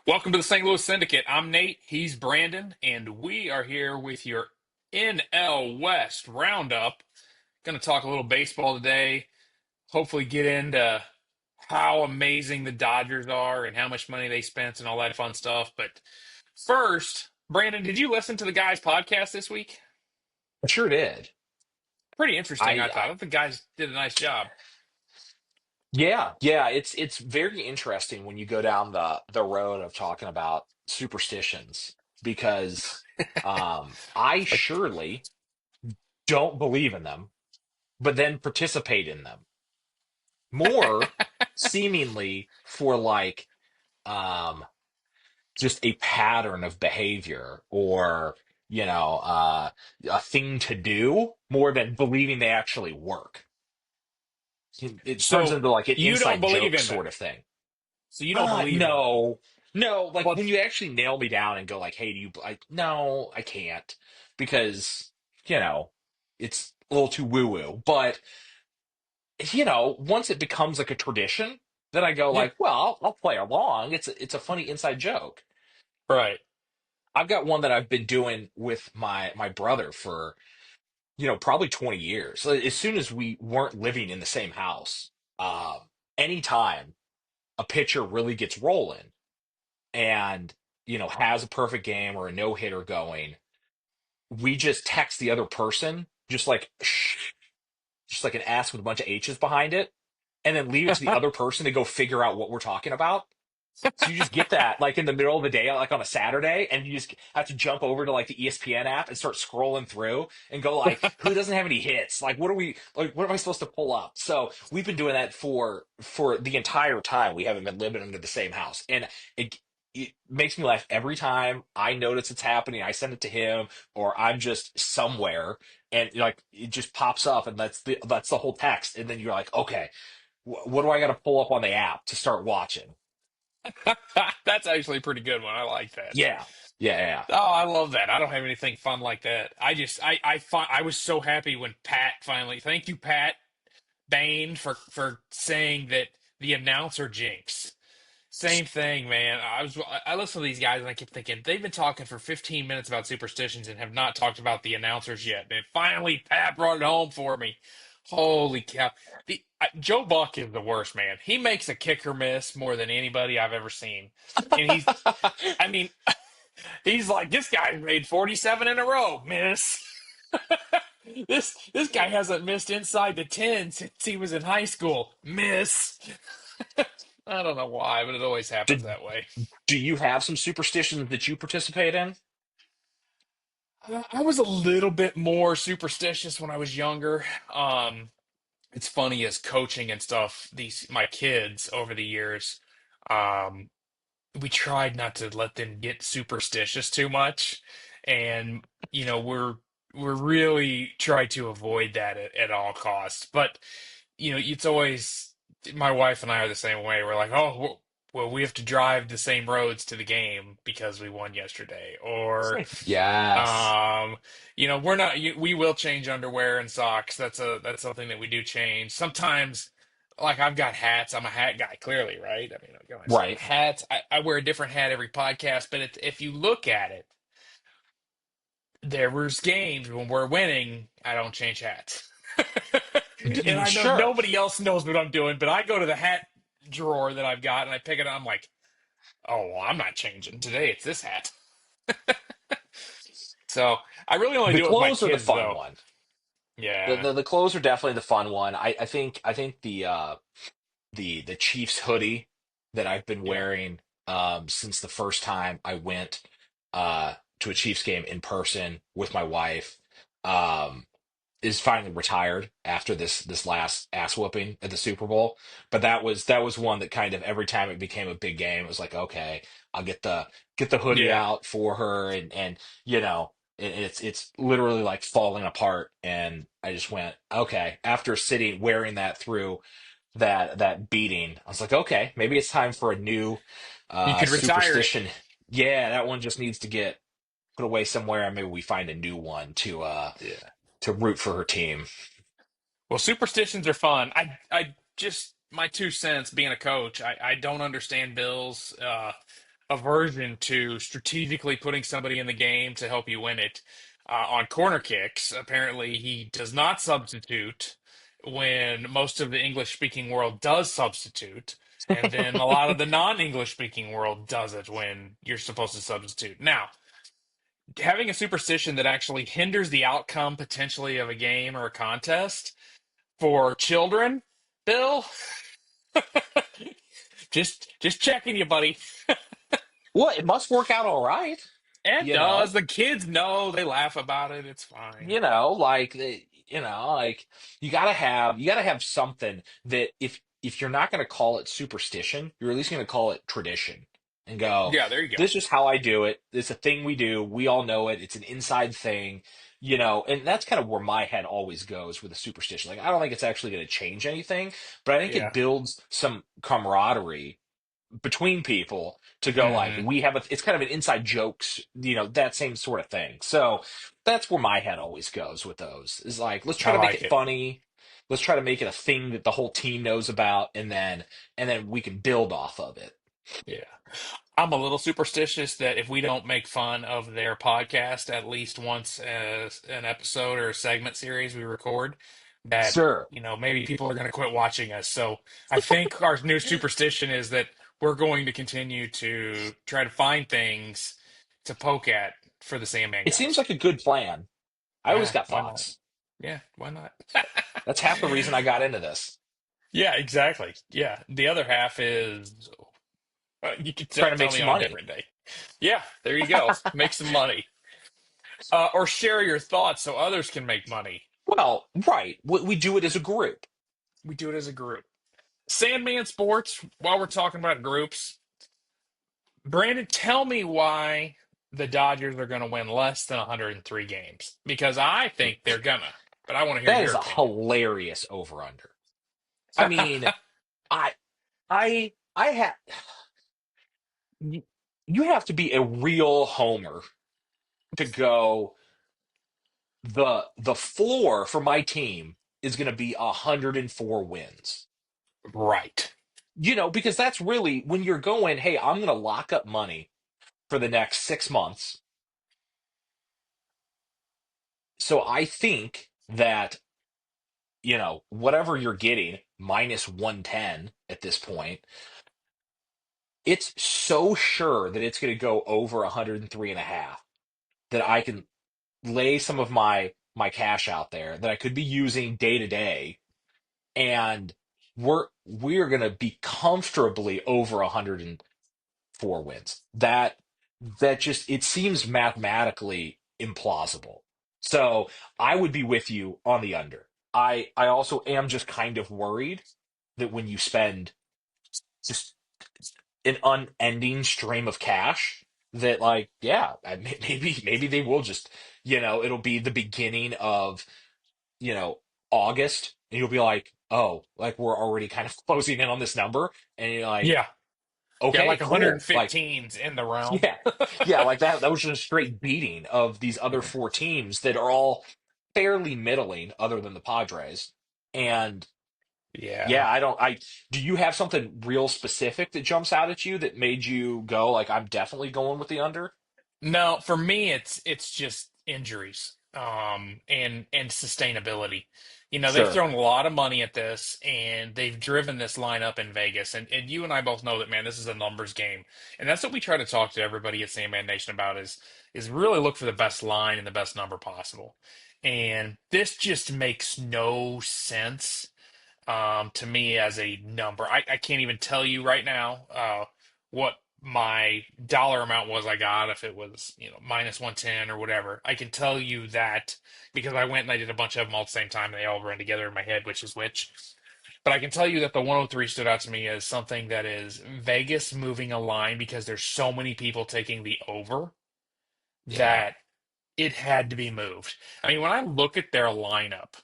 Welcome to the St. Louis Syndicate. I'm Nate, he's Brandon, and we are here with your NL West roundup. Going to talk a little baseball today, hopefully get into how amazing the Dodgers are and how much money they spent and all that fun stuff. But first, Brandon, did you listen to the guys' podcast this week? I sure did. Pretty interesting, I I, thought. I I thought the guys did a nice job. yeah, it's very interesting when you go down the road of talking about superstitions because I Like, surely don't believe in them, but then participate in them more seemingly for like um just a pattern of behavior or a thing to do more than believing they actually work. It turns so into like an you don't inside believe joke in them. sort of thing. So you don't believe in them. No, no. Like Well, when you actually nail me down and go like, "Hey, do you?" No, I can't because you know it's a little too woo woo. But once it becomes like a tradition, then I go yeah, like, "Well, I'll play along." It's a funny inside joke. right. I've got one that I've been doing with my brother for probably 20 years. So as soon as we weren't living in the same house, anytime a pitcher really gets rolling and has a perfect game or a no hitter going, we just text the other person just like shh, just like an S with a bunch of H's behind it, and then leave it to the other person to go figure out what we're talking about. So you just get that like in the middle of the day, like on a Saturday, and you just have to jump over to like the ESPN app and start scrolling through and go like, who doesn't have any hits? Like, what are we like? What am I supposed to pull up? So we've been doing that for the entire time we haven't been living under the same house, and it makes me laugh every time I notice it's happening. I send it to him, or I'm just somewhere, and like it just pops up, and that's the whole text, and then you're like, okay, what do I got to pull up on the app to start watching? That's actually a pretty good one. I like that. Yeah. Yeah, yeah. Oh, I love that. I don't have anything fun like that. I was so happy when Pat finally, thank you, Pat Bain, for saying that the announcer jinx. Same thing, man. I listened to these guys and I kept thinking they've been talking for 15 minutes about superstitions and have not talked about the announcers yet. And finally, Pat brought it home for me. Holy cow! Joe Buck is the worst, man. He makes a kicker miss more than anybody I've ever seen, and I mean, he's like, this guy made 47 in a row, miss. This guy hasn't missed inside the 10 since he was in high school, miss. I don't know why, but it always happens Did, that way. do you have some superstitions that you participate in? I was a little bit more superstitious when I was younger. It's funny as coaching and stuff, these my kids over the years, um, we tried not to let them get superstitious too much, and we're really try to avoid that at all costs. But it's always my wife and I are the same way. We're like, oh, well, we have to drive the same roads to the game because we won yesterday, or Yes. um, we're not. We will change underwear and socks. That's something that we do change sometimes. Like I've got hats. I'm a hat guy, clearly, right? I mean, I got my Right. hats. I wear a different hat every podcast, but if you look at it, there was games when we're winning. I don't change hats. And I know Sure. nobody else knows what I'm doing, but I go to the hat drawer that I've got and I pick it up. I'm like, oh, well, I'm not changing today. It's this hat. So I really only The do it with my clothes are the kids, fun though. one. The, Yeah. the the clothes are definitely the fun one. I think the Chiefs hoodie that I've been Yeah. wearing since the first time I went to a Chiefs game in person with my wife. Um, is finally retired after this last ass whooping at the Super Bowl. But that was one that kind of every time it became a big game, it was like, okay, I'll get the hoodie Yeah. out for her, and it's literally like falling apart. And I just went, okay, after sitting wearing that through that beating, I was like, okay, maybe it's time for a new You could retire it. superstition. Yeah, that one just needs to get put away somewhere, and maybe we find a new one Yeah. to root for her team. Well, superstitions are fun. I just, my 2 cents being a coach, I don't understand bills. aversion to strategically putting somebody in the game to help you win it. On corner kicks, apparently he does not substitute when most of the English speaking world does substitute. And then a lot of the non English speaking world does it when you're supposed to substitute. Now, having a superstition that actually hinders the outcome potentially of a game or a contest for children, Bill, just checking you, buddy. Well, it must work out all right, It you does. know. The kids know. They laugh about it. It's fine. Like you gotta have something that if you're not gonna call it superstition, you're at least gonna call it tradition and go, Yeah, there you go. this is how I do it. It's a thing we do. We all know it. It's an inside thing, and that's kind of where my head always goes with a superstition. Like I don't think it's actually gonna change anything, but I think it Yeah. builds some camaraderie between people to go like Hmm. we have it's kind of an inside jokes, that same sort of thing. So that's where my head always goes with those is like let's try I to make like it it. funny, let's try to make it a thing that the whole team knows about, and then we can build off of it. Yeah. I'm a little superstitious that if we don't make fun of their podcast at least once as an episode or a segment series we record, that, Sure. maybe people are going to quit watching us. So I think our new superstition is that we're going to continue to try to find things to poke at for the Sandman It seems guys. like a good plan. I always got Why not? thoughts. Yeah, why not? That's half the reason I got into this. Yeah, exactly. Yeah. The other half is you can Trying to make tell me some on a money. different day. Yeah, there you go. Make some money. Or share your thoughts so others can make money. Well, right. We do it as a group. We do it as a group. Sandman Sports, while we're talking about groups, Brandon, tell me why the Dodgers are going to win less than 103 games. Because I think they're gonna, but I want to hear That your is a opinion. hilarious over under. I mean, I I have you you have to be a real homer to go the floor for my team is going to be 104 wins. Right. Because that's really when you're going, hey, I'm going to lock up money for the next 6 months. So I think that, whatever you're getting minus 110 at this point, it's so sure that it's going to go over 103 and a half that I can lay some of my cash out there that I could be using day to day, and we're gonna be comfortably over 104 wins. That just it seems mathematically implausible. So I would be with you on the under. I also am just kind of worried that when you spend just an unending stream of cash that like yeah maybe they will just it'll be the beginning of you know August and you'll be like oh like we're already kind of closing in on this number and you're like Yeah. Yeah, okay like cool like 115's in the realm. yeah yeah like that was just a straight beating of these other four teams that are all fairly middling other than the Padres. And Yeah. yeah, I do you have something real specific that jumps out at you that made you go like I'm definitely going with the under? No, for me it's just injuries and sustainability. They've Sure. thrown a lot of money at this and they've driven this lineup in Vegas and you and I both know that man, this is a numbers game. And that's what we try to talk to everybody at Sandman Nation about is really look for the best line and the best number possible. And this just makes no sense to me as a number. I can't even tell you right now what my dollar amount was I got if it was, minus 110 or whatever. I can tell you that because I went and I did a bunch of them all at the same time and they all ran together in my head, which is which. But I can tell you that the 103 stood out to me as something that is Vegas moving a line because there's so many people taking the over Yeah. that it had to be moved. I mean, when I look at their lineup,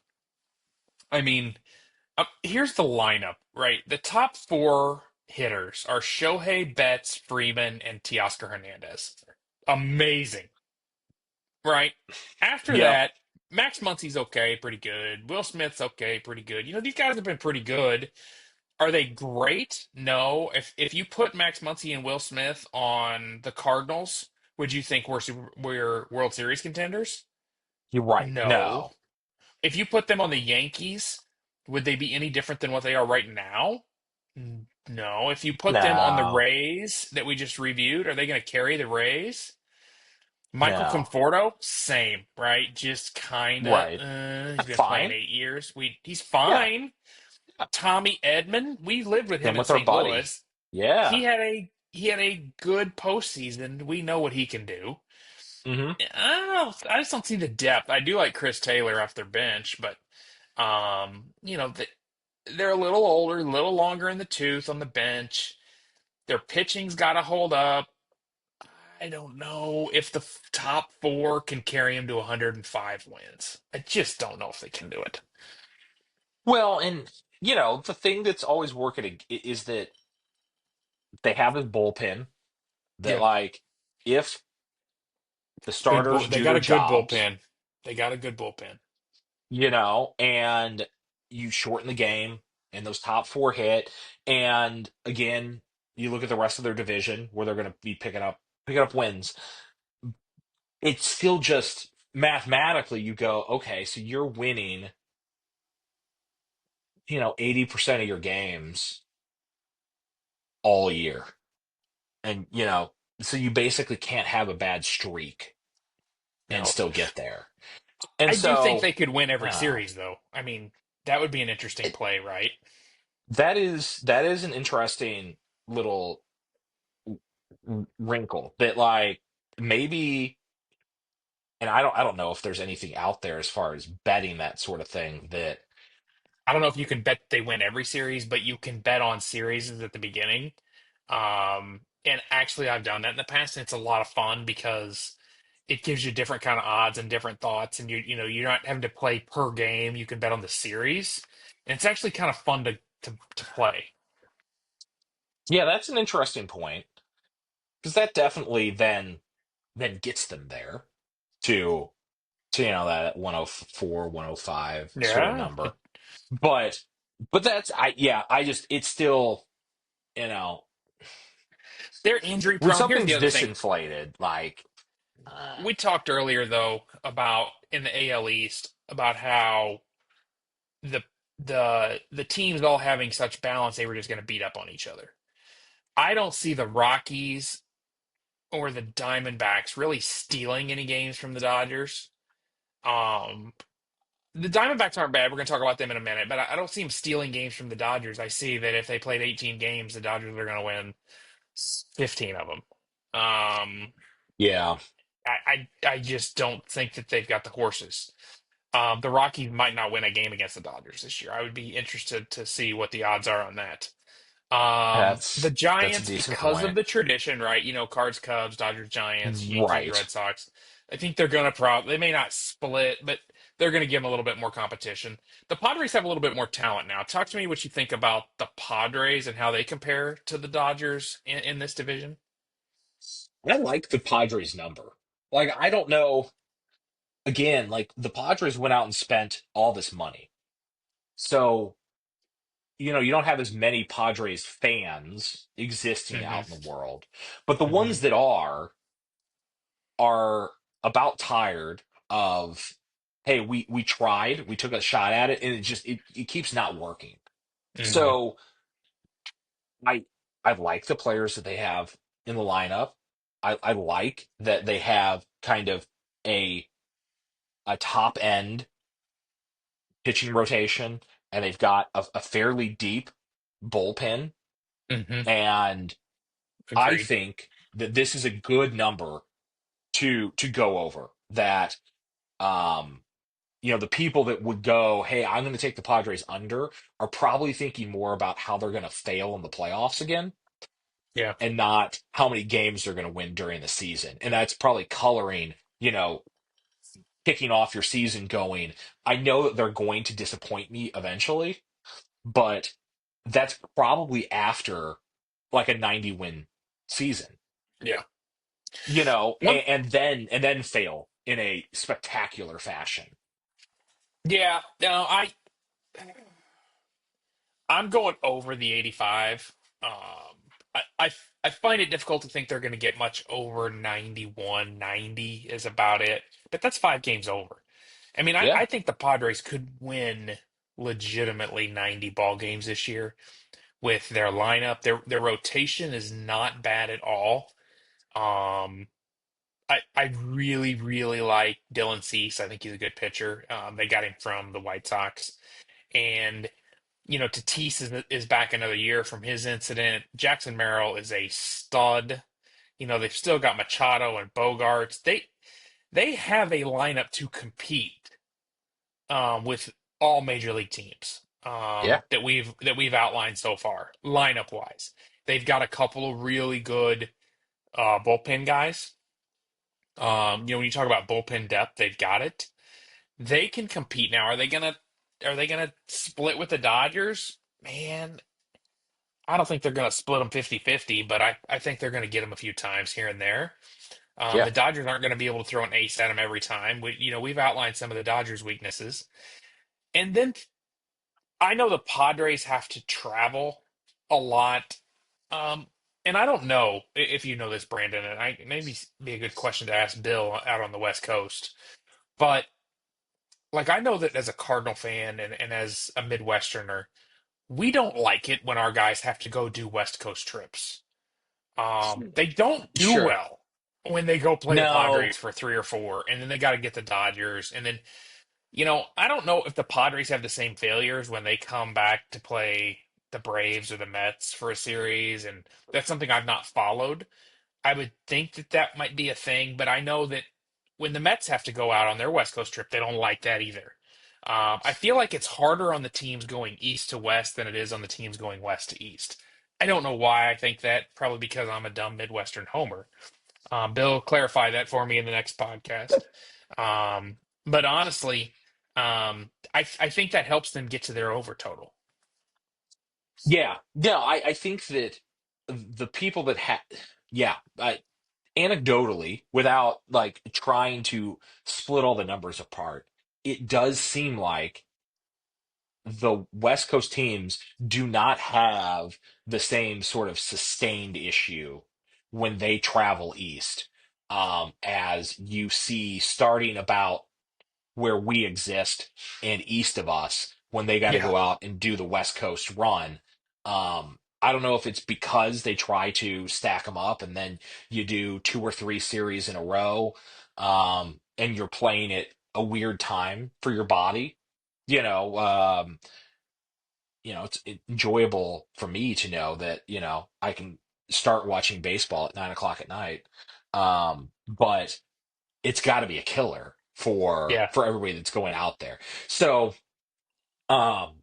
I mean, here's the lineup, right? The top four hitters are Shohei, Betts, Freeman, and Teoscar Hernandez. Amazing, right? After Yep. that, Max Muncy's okay, pretty good. Will Smith's okay, pretty good. These guys have been pretty good. Are they great? No. If you put Max Muncy and Will Smith on the Cardinals, would you think we're World Series contenders? You're right. No. No. If you put them on the Yankees, would they be any different than what they are right now? No. If you put them on the No. Rays that we just reviewed, are they going to carry the Rays? Michael No. Conforto, same, right? Just kind of. Right. He's been playing Fine. 8 years. He's Yeah. fine. Tommy Edman, we lived with Him him in with our St. buddy. Louis. Yeah. He had a good postseason. We know what he can do. Hmm. I just don't see the depth. I do like Chris Taylor off their bench, but they're a little older, a little longer in the tooth on the bench. Their pitching's got to hold up. I don't know if the top four can carry him to 105 wins. I just don't know if they can do it. Well, and the thing that's always working is that they have a bullpen that, Yeah, like, if the starters They do got their a good jobs, bullpen. They got a good bullpen. and you shorten the game and those top four hit, and again, you look at the rest of their division where they're going to be picking up wins. It's still just mathematically you go, okay, so you're winning, 80% of your games all year. And, so you basically can't have a bad streak and No, still get there. And I do think so, they could win I every don't know. series, though. I mean, that would be an interesting It, play, right? that is an interesting little wrinkle that, like, maybe, and I don't know if there's anything out there as far as betting that sort of thing that. I don't know if you can bet they win every series, but you can bet on series at the beginning. And actually, I've done that in the past, and it's a lot of fun because it gives you different kind of odds and different thoughts, and you're not having to play per game. You can bet on the series, and it's actually kind of fun to play. Yeah, that's an interesting point because that definitely then gets them there to that 104, 105 sort of Yeah, number. But that's I yeah, I just it's still, you know, they're injury when prone. Here's the something's other this thing. inflated, like, uh, We talked earlier, though, about in the AL East about how the the teams all having such balance, they were just going to beat up on each other. I don't see the Rockies or the Diamondbacks really stealing any games from the Dodgers. Um, the Diamondbacks aren't bad. We're going to talk about them in a minute, but I don't see them stealing games from the Dodgers. I see that if they played 18 games, the Dodgers are going to win 15 of them. yeah, I just don't think that they've got the horses. The Rockies might not win a game against the Dodgers this year. I would be interested to see what the odds are on that. The that's a Giants, decent because of point. the tradition, right? Cards, Cubs, Dodgers, Giants, Yankees, Right. Red Sox. I think they're going to they may not split, but they're going to give them a little bit more competition. The Padres have a little bit more talent now. Talk to me what you think about the Padres and how they compare to the Dodgers in this division. I like the Padres number. Like, I don't know. Again, like, the Padres went out and spent all this money. So, you don't have as many Padres fans existing Hmm. out in the world. But the Hmm. ones that are about tired of, hey, we tried, we took a shot at it, and it keeps not working. Hmm. So I I like the players that they have in the lineup. I like that they have kind of a a top end pitching rotation, and they've got a fairly deep bullpen. Hmm. And I Agreed. think that this is a good number to go over. That, um the people that would go, hey, I'm going to take the Padres under, are probably thinking more about how they're going to fail in the playoffs again, Yeah. and not how many games they're going to win during the season. And that's probably coloring, kicking off your season going, I know that they're going to disappoint me eventually, but that's probably after, like, a 90 win season, Yeah. One. and then fail in a spectacular fashion. Yeah. No, I'm I'm going over the 85. I find it difficult to think they're going to get much over 91. 90 is about it, but that's 5 games over. I mean, Yeah, I think the Padres could win legitimately 90 ball games this year with their lineup. Their rotation is not bad at all. Um, I really, really like Dylan Cease. I think he's a good pitcher. They got him from the White Sox. And, Tatis is back another year from his incident. Jackson Merrill is a stud. They've still got Machado and Bogarts. They have a lineup to compete with all major league teams yeah, that we've outlined so far, lineup wise. They've got a couple of really good bullpen guys. When you talk about bullpen depth, they've got it. They can compete now. Are they gonna split with the Dodgers? Man, I don't think they're gonna split them 50-50, but I think they're gonna get them a few times here and there. yeah. The Dodgers aren't gonna be able to throw an ace at them every time. We've outlined some of the Dodgers' weaknesses. And then I know the Padres have to travel a lot. Um, and I don't know if you know this, Brandon, and I maybe be a good question to ask Bill out on the West Coast. But like I know that as a Cardinal fan and as a Midwesterner, we don't like it when our guys have to go do West Coast trips. They don't do Sure. well when they go play the No, Padres for 3 or 4, and then they got to get the Dodgers, and then I don't know if the Padres have the same failures when they come back to play the Braves or the Mets for a series, and that's something I've not followed. I would think that that might be a thing, but I know that when the Mets have to go out on their West Coast trip, they don't like that either. I feel like it's harder on the teams going east to west than it is on the teams going west to east. I don't know why I think that, probably because I'm a dumb Midwestern homer. Bill, clarify that for me in the next podcast. But honestly, I think that helps them get to their over total. yeah, no. I think that the people that yeah, anecdotally, without like trying to split all the numbers apart, it does seem like the West Coast teams do not have the same sort of sustained issue when they travel east, as you see starting about where we exist and east of us when they got to Yeah. go out and do the West Coast run. I don't know if it's because they try to stack them up and then you do 2 or 3 series in a row, and you're playing at a weird time for your body. You know, it's enjoyable for me to know that, I can start watching baseball at 9 o'clock at night. But it's got to be a killer for Yeah. everybody that's going out there. So, um,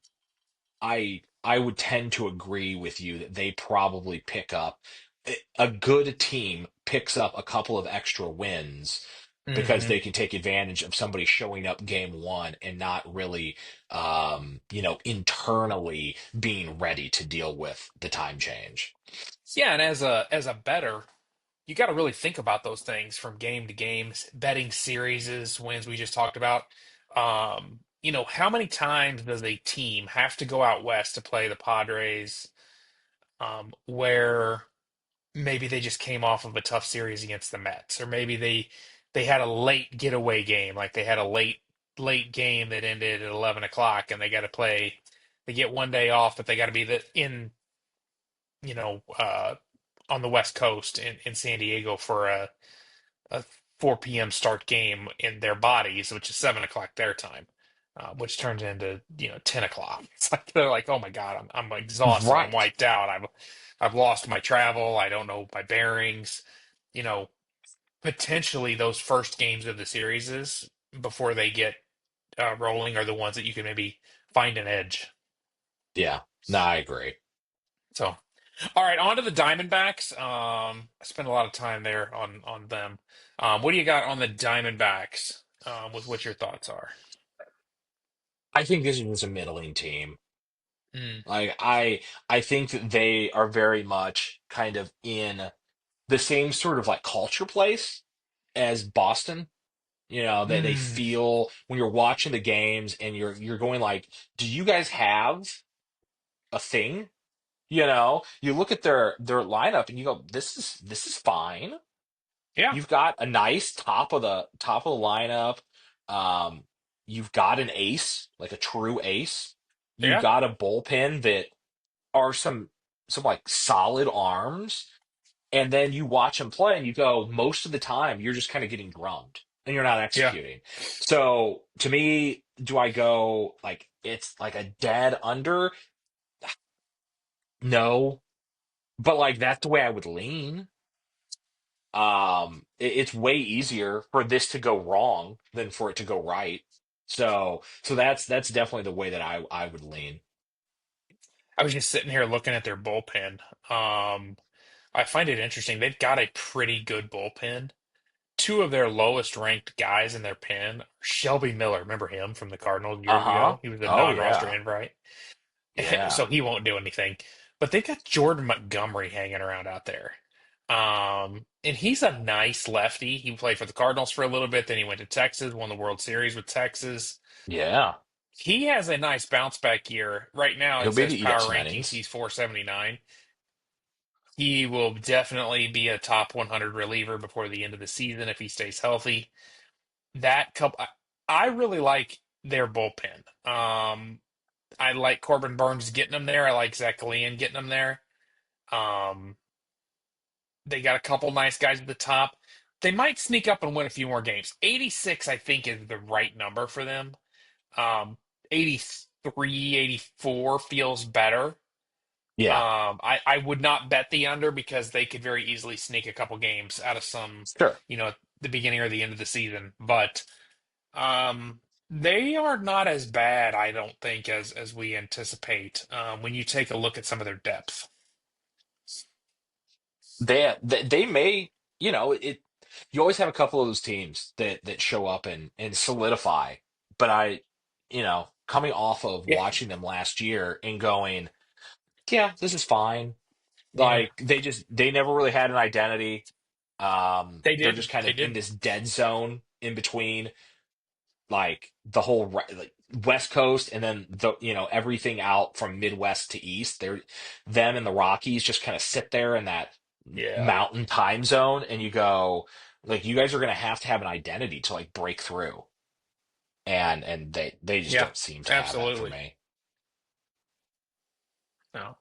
I would tend to agree with you that they probably pick up a good team picks up a couple of extra wins because Hmm. they can take advantage of somebody showing up game one and not really, internally being ready to deal with the time change. Yeah, and as a better, you got to really think about those things from game to game, betting series, wins we just talked about. How many times does a team have to go out west to play the Padres, where maybe they just came off of a tough series against the Mets, or maybe they had a late getaway game, like they had a late game that ended at 11 o'clock, and they got to play. They get one day off, but they got to be in you know on the West Coast in San Diego for a 4 p.m. start game in their bodies, which is 7 o'clock their time. Which turns into 10 o'clock. It's like they're like, oh my God, I'm exhausted, I'm Right. wiped out, I've lost my travel, I don't know my bearings. You know, Potentially those first games of the series is before they get rolling are the ones that you can maybe find an edge. Yeah. No, I agree. So, all right, on to the Diamondbacks. I spent a lot of time there on them. What do you got on the Diamondbacks? With what your thoughts are? I think this is a middling team. Mm. Like I think that they are very much kind of in the same sort of like culture place as Boston. That they Mm. feel when you're watching the games and you're going like, do you guys have a thing. You know, you look at their lineup and you go, this is fine. Yeah, You've got a nice top of the lineup. Um, you've got an ace, like a true ace. You've yeah, got a bullpen that are some like solid arms, and then you watch them play and you go, most of the time you're just kind of getting drummed and you're not yeah. executing. So to me, do I go like it's like a dead under? No, but like that's the way I would lean. It's way easier for this to go wrong than for it to go right. So that's definitely the way that I would lean. I was just sitting here looking at their bullpen. Um, I find it interesting. They've got a pretty good bullpen. Two of their lowest ranked guys in their pen, Shelby Miller, remember him from the Cardinals years Uh-huh. ago? He was a Oh non-roster yeah. invite, Yeah. so he won't do anything. But they've got Jordan Montgomery hanging around out there. And he's a nice lefty. He played for the Cardinals for a little bit, then he went to Texas, won the World Series with Texas. Yeah. He has a nice bounce back year. Right now, He'll it be able says to eat up power some rankings, innings. he's 479. He will definitely be a top 100 reliever before the end of the season if he stays healthy. That couple, I really like their bullpen. I like Corbin Burns getting them there. I like Zach Gallen getting them there. Um, they got a couple nice guys at the top. They might sneak up and win a few more games. 86, I think, is the right number for them. Um, 83, 84 feels better. Yeah. I would not bet the under because they could very easily sneak a couple games out of some, Sure. at the beginning or the end of the season. But they are not as bad, I don't think, as we anticipate. When you take a look at some of their depth. They may, it you always have a couple of those teams that show up and solidify. But coming off of Yeah, watching them last year and going, yeah, this is fine. yeah, Like they never really had an identity. they They're just didn't. kind They of in didn't. this dead zone in between like the whole like West Coast and then everything out from Midwest to East. They're them and the Rockies just kind of sit there in that Yeah, mountain time zone, and you go like you guys are going to have an identity to like break through, and they just yeah, don't seem to have that for absolutely. me. No.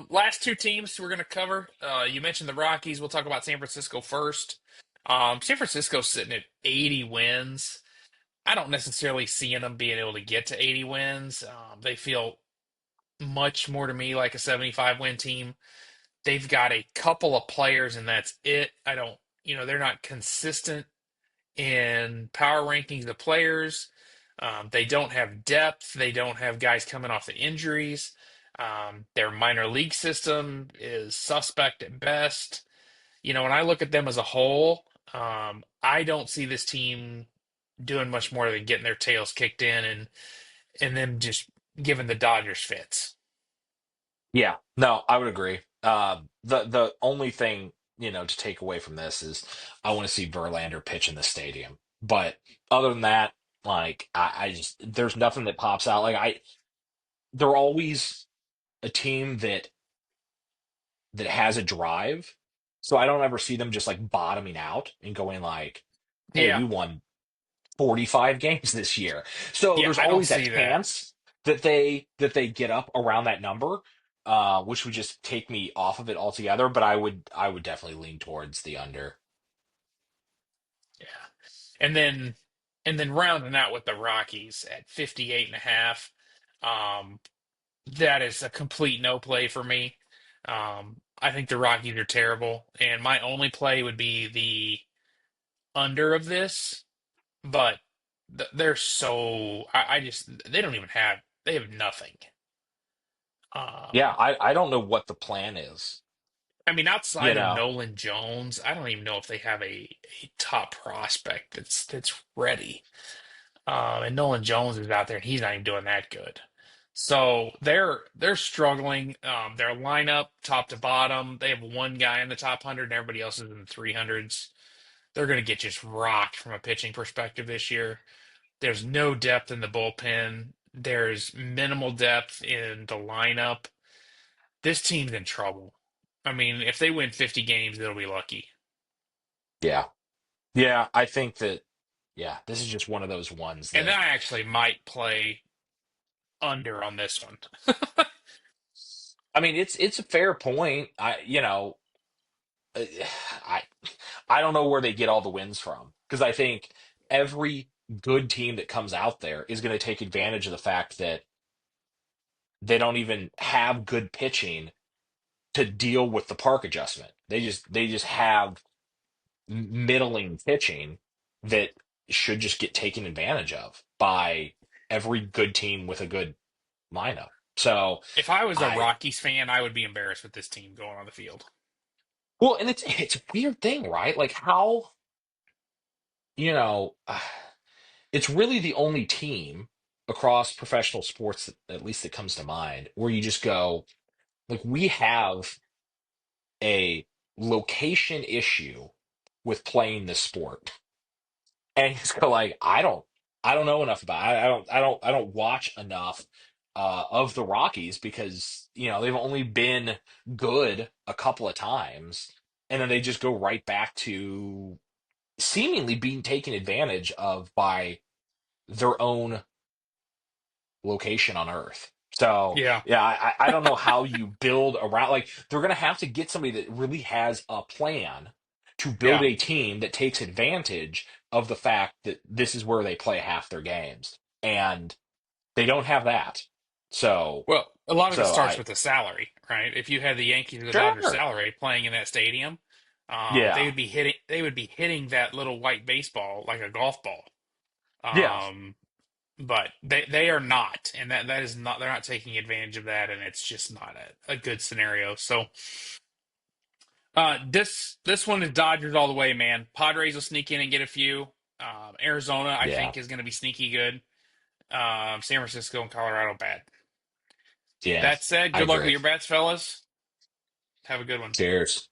Last two teams we're going to cover. You mentioned the Rockies. We'll talk about San Francisco first. San Francisco's sitting at 80 wins. I don't necessarily see them being able to get to 80 wins. They feel much more to me like a 75 win team. They've got a couple of players, and that's it. I don't, they're not consistent in power rankings of players. They don't have depth. They don't have guys coming off the injuries. Their minor league system is suspect at best. When I look at them as a whole, I don't see this team doing much more than getting their tails kicked in and them just giving the Dodgers fits. Yeah, no, I would agree. The only thing to take away from this is I want to see Verlander pitch in the stadium. But other than that, like I just there's nothing that pops out. Like they're always a team that has a drive. So I don't ever see them just like bottoming out and going like, "Hey, Yeah, we won 45 games this year." So yeah, there's I don't always see that that. chance that they get up around that number, which would just take me off of it altogether. But I would definitely lean towards the under. Yeah. And then rounding out with the Rockies at 58 and a half. Um, that is a complete no play for me. I think the Rockies are terrible, and my only play would be the under of this, but they're so I just they don't even have they have nothing. Yeah, Um, I don't know what the plan is. I mean, You outside of know, Nolan Jones, I don't even know if they have a top prospect that's ready. And Nolan Jones is out there, and he's not even doing that good. So they're struggling. Their lineup, top to bottom, they have one guy in the top 100, and everybody else is in the 300s. They're going to get just rocked from a pitching perspective this year. There's no depth in the bullpen. There's minimal depth in the lineup. This team's in trouble. I mean, if they win 50 games, they'll be lucky. Yeah. Yeah, I think that yeah, this is just one of those ones And that I actually might play under on this one. I mean, it's a fair point. Uh, I I don't know where they get all the wins from because I think every good team that comes out there is going to take advantage of the fact that they don't even have good pitching to deal with the park adjustment. They just have middling pitching that should just get taken advantage of by every good team with a good lineup. So If I was a I Rockies fan, I would be embarrassed with this team going on the field. well, and it's a weird thing, right? Like how you know. It's really the only team across professional sports, at least that comes to mind, where you just go, like, we have a location issue with playing this sport. And you just go like, I don't know enough about it. I don't watch enough of the Rockies because, they've only been good a couple of times. And then they just go right back to seemingly being taken advantage of by their own location on Earth. So Yeah, yeah, I don't know how you build around like they're gonna have to get somebody that really has a plan to build yeah. a team that takes advantage of the fact that this is where they play half their games. And they don't have that. So Well, a lot of it so starts I with the salary, right? If you had the Yankees or the Dodgers sure. salary playing in that stadium, they Yeah. would be hitting that little white baseball like a golf ball. Yeah. Um, but they are not, and that is not. They're not taking advantage of that, and it's just not a good scenario. So, this one is Dodgers all the way, man. Padres will sneak in and get a few. Arizona, I Yeah. think, is going to be sneaky good. San Francisco and Colorado bad. Yeah. That said, I good luck with agree. your bets, fellas. Have a good one. Cheers.